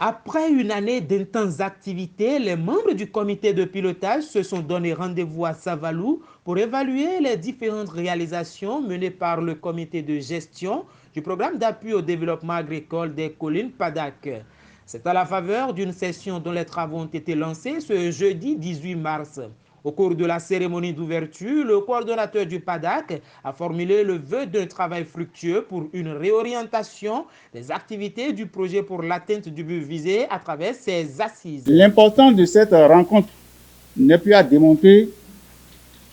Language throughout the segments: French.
Après une année d'intenses activités, les membres du comité de pilotage se sont donné rendez-vous à Savalou pour évaluer les différentes réalisations menées par le comité de gestion du programme d'appui au développement agricole des collines PADAC. C'est à la faveur d'une session dont les travaux ont été lancés ce jeudi 18 mars. Au cours de la cérémonie d'ouverture, le coordonnateur du PADAC a formulé le vœu d'un travail fructueux pour une réorientation des activités du projet pour l'atteinte du but visé à travers ses assises. L'important de cette rencontre n'est plus à démontrer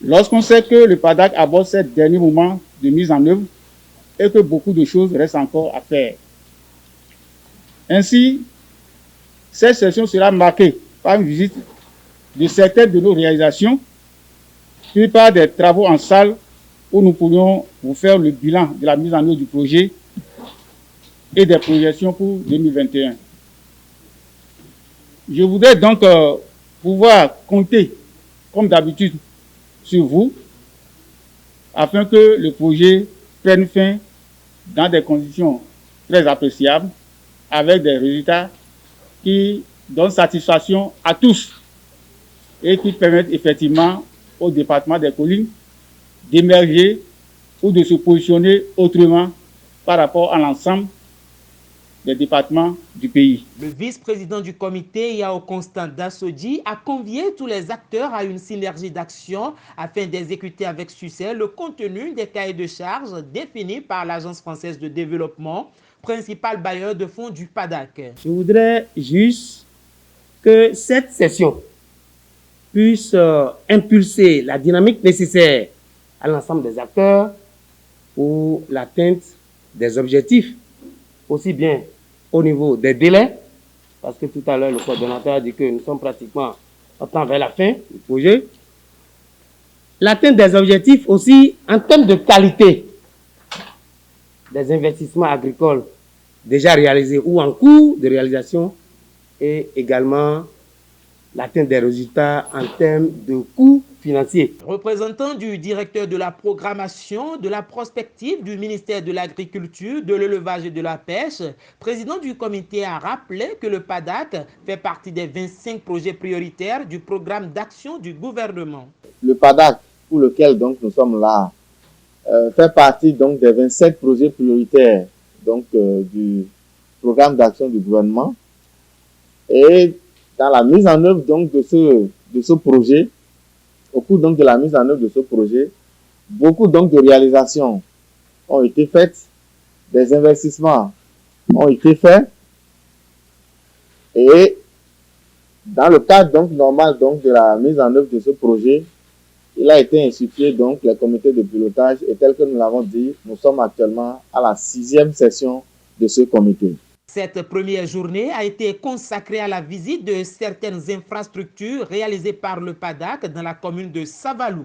lorsqu'on sait que le PADAC aborde ces derniers moments de mise en œuvre et que beaucoup de choses restent encore à faire. Ainsi, cette session sera marquée par une visite de certaines de nos réalisations, puis par des travaux en salle où nous pourrions vous faire le bilan de la mise en œuvre du projet et des projections pour 2021. Je voudrais donc pouvoir compter, comme d'habitude, sur vous, afin que le projet prenne fin dans des conditions très appréciables, avec des résultats qui donnent satisfaction à tous et qui permettent effectivement au département des collines d'émerger ou de se positionner autrement par rapport à l'ensemble des départements du pays. Le vice-président du comité, Yao Constant Dassodji, a convié tous les acteurs à une synergie d'action afin d'exécuter avec succès le contenu des cahiers de charges définis par l'Agence française de développement, principal bailleur de fonds du PADAC. Je voudrais juste que cette session puisse impulser la dynamique nécessaire à l'ensemble des acteurs pour l'atteinte des objectifs, aussi bien au niveau des délais, parce que tout à l'heure, le coordonnateur a dit que nous sommes pratiquement en temps vers la fin du projet. L'atteinte des objectifs aussi en termes de qualité des investissements agricoles déjà réalisés ou en cours de réalisation et également l'atteinte des résultats en termes de coûts financiers. Représentant du directeur de la programmation, de la prospective du ministère de l'Agriculture, de l'Élevage et de la Pêche, président du comité a rappelé que le PADAC fait partie des 25 projets prioritaires du programme d'action du gouvernement. Le PADAC, pour lequel donc nous sommes là, fait partie donc des 27 projets prioritaires donc, du programme d'action du gouvernement. Et dans la mise en œuvre donc, de ce projet, au cours donc, de la mise en œuvre de ce projet, beaucoup donc, de réalisations ont été faites, des investissements ont été faits. Et dans le cadre donc, normal donc, de la mise en œuvre de ce projet, il a été institué donc les comités de pilotage et tel que nous l'avons dit, nous sommes actuellement à la 6e session de ce comité. Cette première journée a été consacrée à la visite de certaines infrastructures réalisées par le PADAC dans la commune de Savalou.